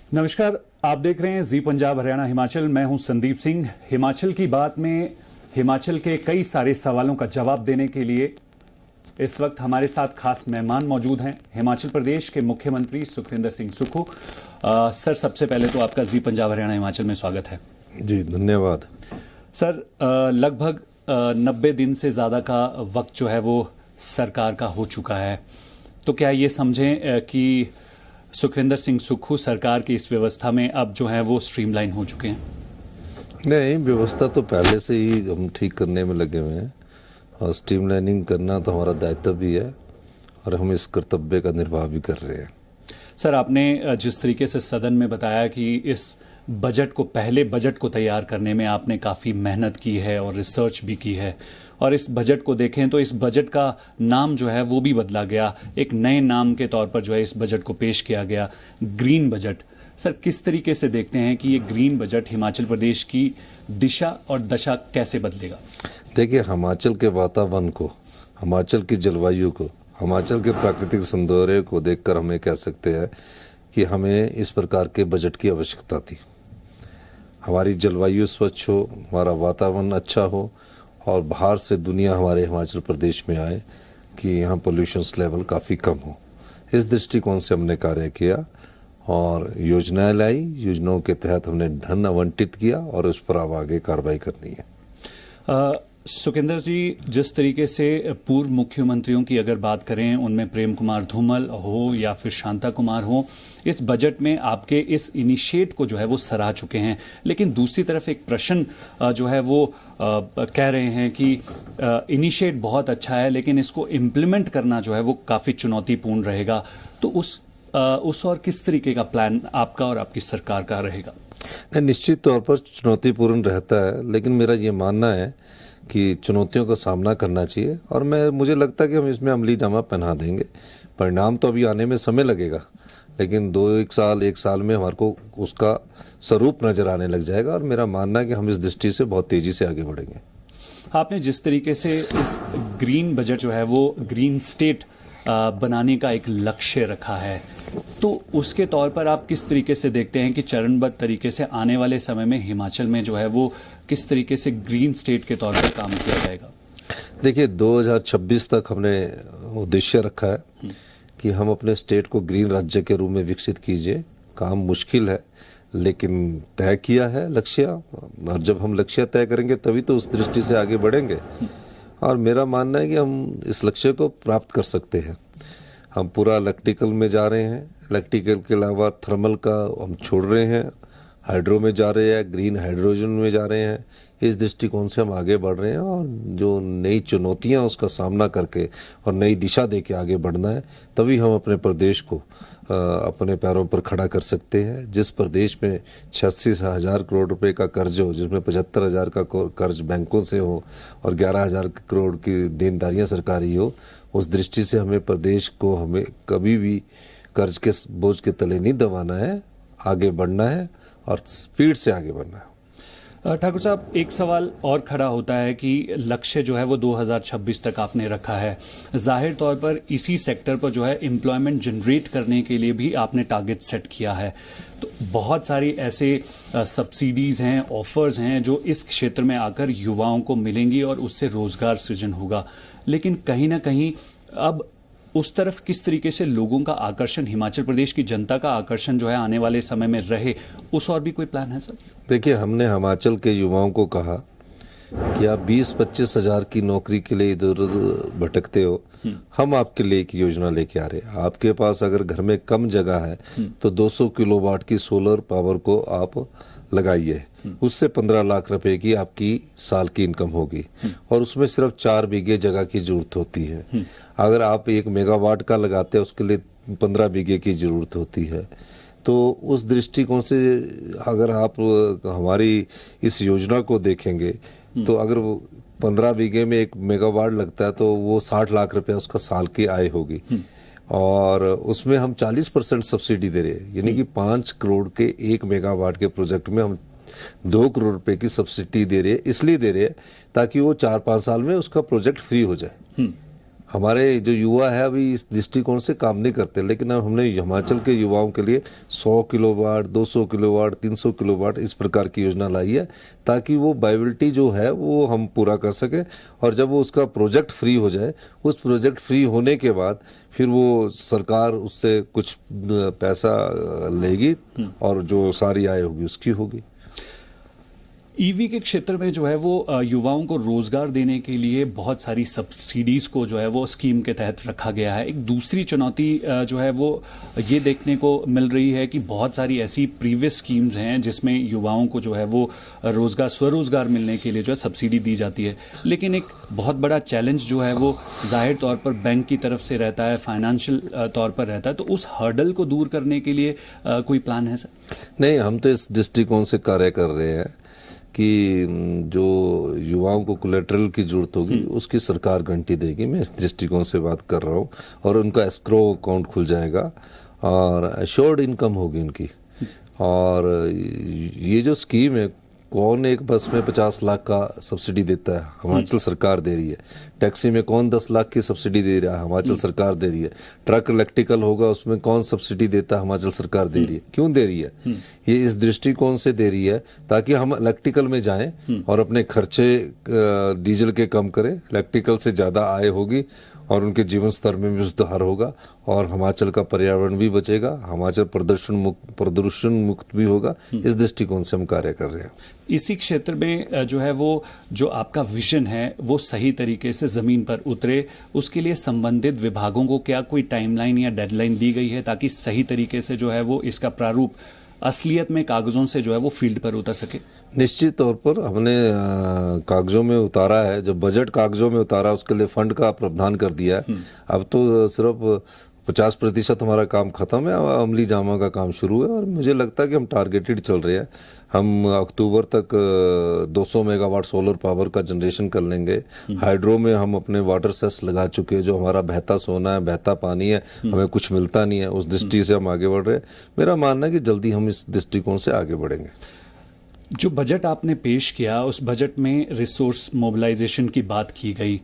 नमस्कार, आप देख रहे हैं जी पंजाब हरियाणा हिमाचल। मैं हूं संदीप सिंह। हिमाचल की बात में हिमाचल के कई सारे सवालों का जवाब देने के लिए इस वक्त हमारे साथ खास मेहमान मौजूद हैं। हिमाचल प्रदेश के मुख्यमंत्री सुखविंदर सिंह सुक्खू। सर, सबसे पहले तो आपका जी पंजाब हरियाणा हिमाचल में स्वागत है। जी धन्यवाद। सर, लगभग 90 दिन से ज़्यादा का वक्त जो है वो सरकार का हो चुका है, तो क्या ये समझें कि सुखविंदर सिंह सुक्खू सरकार की इस व्यवस्था में अब जो है वो स्ट्रीमलाइन हो चुके हैं? नहीं, व्यवस्था तो पहले से ही हम ठीक करने में लगे हुए हैं और स्ट्रीमलाइनिंग करना तो हमारा दायित्व भी है और हम इस कर्तव्य का निर्वाह भी कर रहे हैं। सर, आपने जिस तरीके से सदन में बताया कि इस बजट को, पहले बजट को तैयार करने में आपने काफ़ी मेहनत की है और रिसर्च भी की है, और इस बजट को देखें तो इस बजट का नाम जो है वो भी बदला गया, एक नए नाम के तौर पर जो है इस बजट को पेश किया गया, ग्रीन बजट। सर, किस तरीके से देखते हैं कि ये ग्रीन बजट हिमाचल प्रदेश की दिशा और दशा कैसे बदलेगा? देखिए, हिमाचल के वातावरण को, हिमाचल की जलवायु को, हिमाचल के प्राकृतिक सौंदर्य को देखकर हमें कह सकते हैं कि हमें इस प्रकार के बजट की आवश्यकता थी। हमारी जलवायु स्वच्छ हो, हमारा वातावरण अच्छा हो और बाहर से दुनिया हमारे हिमाचल प्रदेश में आए कि यहाँ पोल्यूशन लेवल काफ़ी कम हो। इस दृष्टिकोण से हमने कार्य किया और योजनाएं लाई, योजनाओं के तहत हमने धन आवंटित किया और उस पर अब आगे कार्रवाई करनी है। सुखविंदर जी, जिस तरीके से पूर्व मुख्यमंत्रियों की अगर बात करें, उनमें प्रेम कुमार धूमल हो या फिर शांता कुमार हो, इस बजट में आपके इस इनिशिएट को जो है वो सराह चुके हैं, लेकिन दूसरी तरफ एक प्रश्न जो है वो कह रहे हैं कि इनिशिएट बहुत अच्छा है लेकिन इसको इम्प्लीमेंट करना जो है वो काफ़ी चुनौतीपूर्ण रहेगा। तो उस और किस तरीके का प्लान आपका और आपकी सरकार का रहेगा? निश्चित तौर पर चुनौतीपूर्ण रहता है, लेकिन मेरा ये मानना है कि चुनौतियों का सामना करना चाहिए और मुझे लगता है कि हम इसमें अमली जामा पहना देंगे। परिणाम तो अभी आने में समय लगेगा, लेकिन एक साल में हमारे को उसका स्वरूप नज़र आने लग जाएगा और मेरा मानना है कि हम इस दृष्टि से बहुत तेज़ी से आगे बढ़ेंगे। आपने जिस तरीके से इस ग्रीन बजट जो है वो ग्रीन स्टेट बनाने का एक लक्ष्य रखा है, तो उसके तौर पर आप किस तरीके से देखते हैं कि चरणबद्ध तरीके से आने वाले समय में हिमाचल में जो है वो किस तरीके से ग्रीन स्टेट के तौर पर काम किया जाएगा? देखिए, 2026 तक हमने उद्देश्य रखा है कि हम अपने स्टेट को ग्रीन राज्य के रूप में विकसित कीजिए। काम मुश्किल है लेकिन तय किया है लक्ष्य, और जब हम लक्ष्य तय करेंगे तभी तो उस दृष्टि से आगे बढ़ेंगे और मेरा मानना है कि हम इस लक्ष्य को प्राप्त कर सकते हैं। हम पूरा इलेक्ट्रिकल में जा रहे हैं, इलेक्ट्रिकल के अलावा थर्मल का हम छोड़ रहे हैं, हाइड्रो में जा रहे हैं, ग्रीन हाइड्रोजन में जा रहे हैं। इस दृष्टिकोण से हम आगे बढ़ रहे हैं और जो नई चुनौतियां उसका सामना करके और नई दिशा दे के आगे बढ़ना है, तभी हम अपने प्रदेश को अपने पैरों पर खड़ा कर सकते हैं। जिस प्रदेश में 86,000 करोड़ रुपए का कर्ज हो, जिसमें 75,000 का कर्ज बैंकों से हो और 11,000 करोड़ की देनदारियां सरकारी हो, उस दृष्टि से हमें प्रदेश को हमें कभी भी कर्ज के बोझ के तले नहीं दबाना है, आगे बढ़ना है और स्पीड से आगे बढ़ना है। ठाकुर साहब, एक सवाल और खड़ा होता है कि लक्ष्य जो है वो 2026 तक आपने रखा है। जाहिर तौर पर इसी सेक्टर पर जो है एम्प्लॉयमेंट जनरेट करने के लिए भी आपने टारगेट सेट किया है, तो बहुत सारी ऐसे सब्सिडीज़ हैं, ऑफर्स हैं जो इस क्षेत्र में आकर युवाओं को मिलेंगी और उससे रोज़गार सृजन होगा, लेकिन कहीं ना कहीं अब उस तरफ किस तरीके से लोगों का आकर्षण, हिमाचल प्रदेश की जनता का आकर्षण जो है आने वाले समय में रहे, उस और भी कोई प्लान है सर? देखिए, हमने हिमाचल के युवाओं को कहा कि आप 20-25 हज़ार की नौकरी के लिए इधर उधर भटकते हो, हम आपके लिए एक योजना लेके आ रहे हैं। आपके पास अगर घर में कम जगह है तो 200 किलोवाट की सोलर पावर को आप लगाइए, उससे 15 लाख रुपए की आपकी साल की इनकम होगी और उसमें सिर्फ 4 बीघे जगह की जरूरत होती है। अगर आप 1 मेगावाट का लगाते हैं उसके लिए 15 बीघे की जरूरत होती है। तो उस दृष्टिकोण से अगर आप हमारी इस योजना को देखेंगे तो अगर 15 बीघे में 1 मेगावाट लगता है तो वो 60 लाख रुपया उसका साल की आय होगी और उसमें हम 40% सब्सिडी दे रहे हैं, यानी कि 5 करोड़ के 1 मेगावाट के प्रोजेक्ट में हम 2 करोड़ रुपए की सब्सिडी दे रहे हैं। इसलिए दे रहे हैं ताकि वो 4-5 साल में उसका प्रोजेक्ट फ्री हो जाए। हमारे जो युवा है अभी इस दृष्टिकोण से काम नहीं करते, लेकिन अब हमने हिमाचल के युवाओं के लिए 100 किलोवाट, 200 किलोवाट, 300 किलोवाट इस प्रकार की योजना लाई है, ताकि वो वायबिलिटी जो है वो हम पूरा कर सके। और जब वो उसका प्रोजेक्ट फ्री हो जाए, उस प्रोजेक्ट फ्री होने के बाद फिर वो सरकार उससे कुछ पैसा लेगी और जो सारी आय होगी उसकी होगी। ईवी के क्षेत्र में जो है वो युवाओं को रोजगार देने के लिए बहुत सारी सब्सिडीज को जो है वो स्कीम के तहत रखा गया है। एक दूसरी चुनौती जो है वो ये देखने को मिल रही है कि बहुत सारी ऐसी प्रीवियस स्कीम्स हैं जिसमें युवाओं को जो है वो स्वरोजगार मिलने के लिए जो है सब्सिडी दी जाती है, लेकिन एक बहुत बड़ा चैलेंज जो है वो जाहिर तौर पर बैंक की तरफ से रहता है, फाइनेंशियल तौर पर रहता है। तो उस हर्डल को दूर करने के लिए कोई प्लान है सर? नहीं, हम तो इस दृष्टिकोण से कार्य कर रहे हैं कि जो युवाओं को कोलेटरल की जरूरत होगी उसकी सरकार गारंटी देगी। मैं इस दृष्टिकोण से बात कर रहा हूँ। और उनका एस्क्रो अकाउंट खुल जाएगा और एश्योर्ड इनकम होगी उनकी। और ये जो स्कीम है, कौन एक बस में 50 लाख का सब्सिडी देता है? हिमाचल सरकार दे रही है। टैक्सी में कौन 10 लाख की सब्सिडी दे रहा है? हिमाचल सरकार दे रही है। ट्रक इलेक्ट्रिकल होगा, उसमें कौन सब्सिडी देता है? हिमाचल सरकार दे रही है। क्यों दे रही है? ये इस दृष्टिकोण से दे रही है ताकि हम इलेक्ट्रिकल में जाएं और अपने खर्चे डीजल के कम करें। इलेक्ट्रिकल से ज़्यादा आय होगी और उनके जीवन स्तर में भी सुधार होगा और हिमाचल का पर्यावरण भी बचेगा, हिमाचल प्रदूषण मुक्त भी होगा। इस दृष्टिकोण से हम कार्य कर रहे हैं। इसी क्षेत्र में जो है वो जो आपका विजन है वो सही तरीके से ज़मीन पर उतरे, उसके लिए संबंधित विभागों को क्या कोई टाइमलाइन या डेडलाइन दी गई है ताकि सही तरीके से जो है वो इसका प्रारूप असलियत में कागजों से जो है वो फील्ड पर उतर सके? निश्चित तौर पर हमने कागजों में उतारा है। जब बजट कागजों में उतारा, उसके लिए फंड का प्रावधान कर दिया है। अब तो सिर्फ 50% हमारा काम खत्म है और अमली जामा का काम शुरू है। और मुझे लगता है कि हम टारगेटेड चल रहे हैं। हम अक्टूबर तक 200 मेगावाट सोलर पावर का जनरेशन कर लेंगे। हाइड्रो में हम अपने वाटर सेस लगा चुके हैं। जो हमारा बहता सोना है, बहता पानी है, हमें कुछ मिलता नहीं है, उस दृष्टि से हम आगे बढ़ रहे हैं। मेरा मानना है कि जल्दी हम इस दृष्टिकोण से आगे बढ़ेंगे। जो बजट आपने पेश किया, उस बजट में रिसोर्स मोबिलाइजेशन की बात की गई।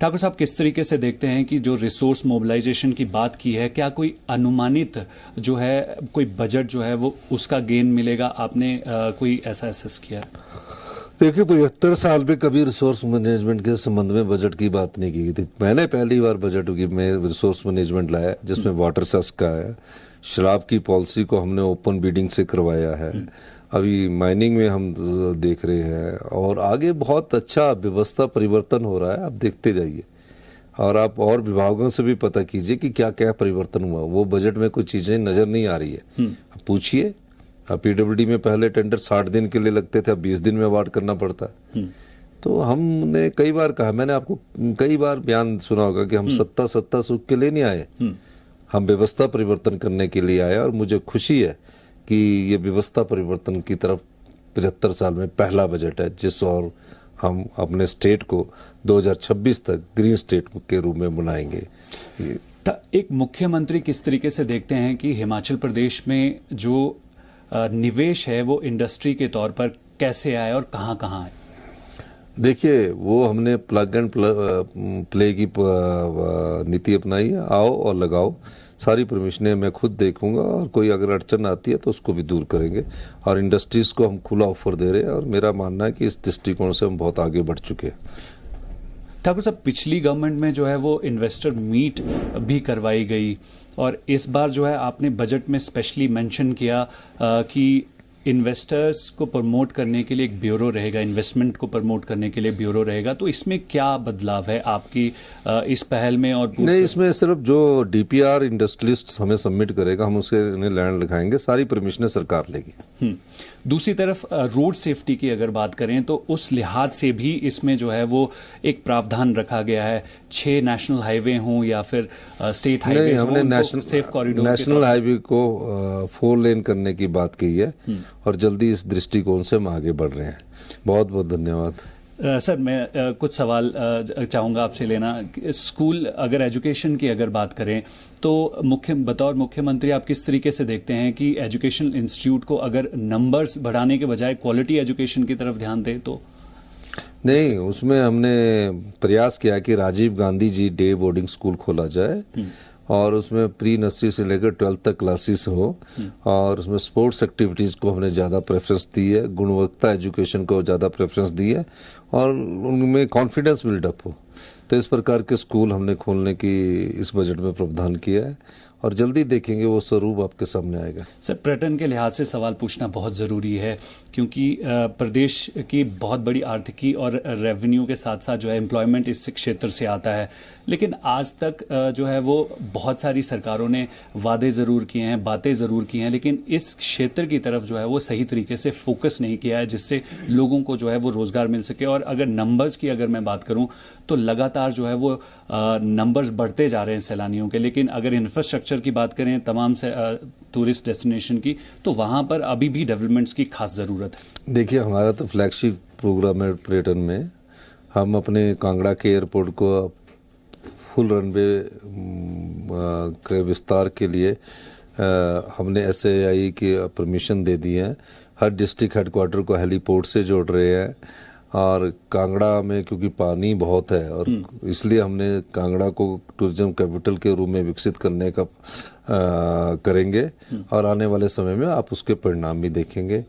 ठाकुर साहब, किस तरीके से देखते हैं कि जो रिसोर्स मोबिलाइजेशन की बात की है, क्या कोई अनुमानित जो है कोई बजट जो है वो उसका गेन मिलेगा? आपने कोई ऐसा असेस किया? देखिए, 75 साल में कभी रिसोर्स मैनेजमेंट के संबंध में बजट की बात नहीं की थी। मैंने पहली बार बजट में रिसोर्स मैनेजमेंट लाया, जिसमें वाटर सेस का है। शराब की पॉलिसी को हमने ओपन बीडिंग से करवाया है। अभी माइनिंग में हम देख रहे हैं और आगे बहुत अच्छा व्यवस्था परिवर्तन हो रहा है। आप देखते जाइए और आप और विभागों से भी पता कीजिए कि क्या क्या परिवर्तन हुआ। वो बजट में कुछ चीज़ें नज़र नहीं आ रही है। पूछिए, पीडब्ल्यूडी में पहले टेंडर 60 दिन के लिए लगते थे, अब 20 दिन में अवार्ड करना पड़ता है। तो हमने कई बार कहा, मैंने आपको कई बार बयान सुना होगा कि हम सत्ता सुख के लिए नहीं आए, हम व्यवस्था परिवर्तन करने के लिए आए। और मुझे खुशी है कि ये व्यवस्था परिवर्तन की तरफ 75 साल में पहला बजट है, जिस और हम अपने स्टेट को 2026 तक ग्रीन स्टेट के रूप में बनाएंगे। एक मुख्यमंत्री किस तरीके से देखते हैं कि हिमाचल प्रदेश में जो निवेश है वो इंडस्ट्री के तौर पर कैसे आए और कहाँ कहाँ आए? देखिए, वो हमने प्लग एंड प्ले की नीति अपनाई है। आओ और लगाओ। सारी परमिशनें मैं खुद देखूंगा और कोई अगर अड़चन आती है तो उसको भी दूर करेंगे। और इंडस्ट्रीज को हम खुला ऑफर दे रहे हैं और मेरा मानना है कि इस दृष्टिकोण से हम बहुत आगे बढ़ चुके हैं। ठाकुर साहब, पिछली गवर्नमेंट में जो है वो इन्वेस्टर मीट भी करवाई गई और इस बार जो है आपने बजट में स्पेशली मेंशन किया कि इन्वेस्टर्स को प्रमोट करने के लिए एक ब्यूरो रहेगा, इन्वेस्टमेंट को प्रमोट करने के लिए ब्यूरो रहेगा। तो इसमें क्या बदलाव है आपकी इस पहल में? और नहीं, इसमें सिर्फ जो डीपीआर इंडस्ट्रियलिस्ट हमें सबमिट करेगा, हम उसे उन्हें लैंड लिखाएंगे। सारी परमिशनें सरकार लेगी। दूसरी तरफ रोड सेफ्टी की अगर बात करें तो उस लिहाज से भी इसमें जो है वो एक प्रावधान रखा गया है। 6 नेशनल हाईवे हों या फिर स्टेट हाईवे, हमने सेफ कॉरिडोर, नेशनल हाईवे को 4 लेन करने की बात की है और जल्दी इस दृष्टिकोण से हम आगे बढ़ रहे हैं। बहुत बहुत धन्यवाद। सर, मैं कुछ सवाल चाहूँगा आपसे लेना। स्कूल अगर एजुकेशन की अगर बात करें तो बतौर मुख्यमंत्री आप किस तरीके से देखते हैं कि एजुकेशनल इंस्टीट्यूट को अगर नंबर्स बढ़ाने के बजाय क्वालिटी एजुकेशन की तरफ ध्यान दें तो? नहीं, उसमें हमने प्रयास किया कि Rajiv Gandhi ji day boarding school खोला जाए और उसमें प्री नर्सरी से लेकर 12th तक क्लासेस हो और उसमें स्पोर्ट्स एक्टिविटीज़ को हमने ज़्यादा प्रेफरेंस दी है, गुणवत्ता एजुकेशन को ज़्यादा प्रेफरेंस दी है और उनमें कॉन्फिडेंस बिल्डअप हो। तो इस प्रकार के स्कूल हमने खोलने की इस बजट में प्रावधान किया है और जल्दी देखेंगे वो स्वरूप आपके सामने आएगा। सर, पर्यटन के लिहाज से सवाल पूछना बहुत ज़रूरी है क्योंकि प्रदेश की बहुत बड़ी आर्थिकी और रेवेन्यू के साथ साथ जो है एम्प्लॉयमेंट इस क्षेत्र से आता है, लेकिन आज तक जो है वो बहुत सारी सरकारों ने वादे ज़रूर किए हैं, बातें ज़रूर की हैं, लेकिन इस क्षेत्र की तरफ जो है वो सही तरीके से फोकस नहीं किया है जिससे लोगों को जो है वो रोज़गार मिल सके। और अगर नंबर्स की अगर मैं बात करूं तो लगातार जो है वो नंबर्स बढ़ते जा रहे हैं सैलानियों के, लेकिन अगर इंफ्रास्ट्रक्चर की बात करें तमाम से टूरिस्ट डेस्टिनेशन की, तो वहाँ पर अभी भी डेवलपमेंट्स की खास ज़रूरत है। देखिए, हमारा तो फ्लैगशिप प्रोग्राम है पर्यटन में। हम अपने कांगड़ा के एयरपोर्ट को फुल रनवे के विस्तार के लिए हमने SAI की परमिशन दे दी है। हर डिस्ट्रिक्ट हेडक्वार्टर को हेलीपोर्ट से जोड़ रहे हैं और कांगड़ा में क्योंकि पानी बहुत है और इसलिए हमने कांगड़ा को टूरिज्म कैपिटल के रूप में विकसित करने का करेंगे और आने वाले समय में आप उसके परिणाम भी देखेंगे।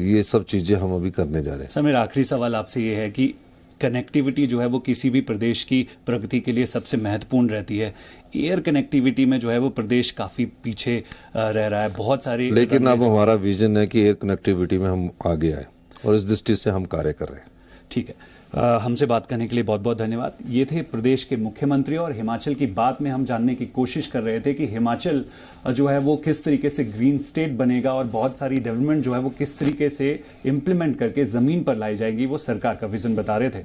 ये सब चीज़ें हम अभी करने जा रहे हैं। सर, मेरा आखिरी सवाल आपसे ये है कि कनेक्टिविटी जो है वो किसी भी प्रदेश की प्रगति के लिए सबसे महत्वपूर्ण रहती है। एयर कनेक्टिविटी में जो है वो प्रदेश काफ़ी पीछे रह रहा है, बहुत सारी, लेकिन अब हमारा विजन है कि एयर कनेक्टिविटी में हम आगे आए और इस दृष्टि से हम कार्य कर रहे हैं। ठीक है, हमसे बात करने के लिए बहुत बहुत धन्यवाद। ये थे प्रदेश के मुख्यमंत्री और हिमाचल की बात में हम जानने की कोशिश कर रहे थे कि हिमाचल जो है वो किस तरीके से ग्रीन स्टेट बनेगा और बहुत सारी डेवलपमेंट जो है वो किस तरीके से इम्प्लीमेंट करके ज़मीन पर लाई जाएगी, वो सरकार का विजन बता रहे थे।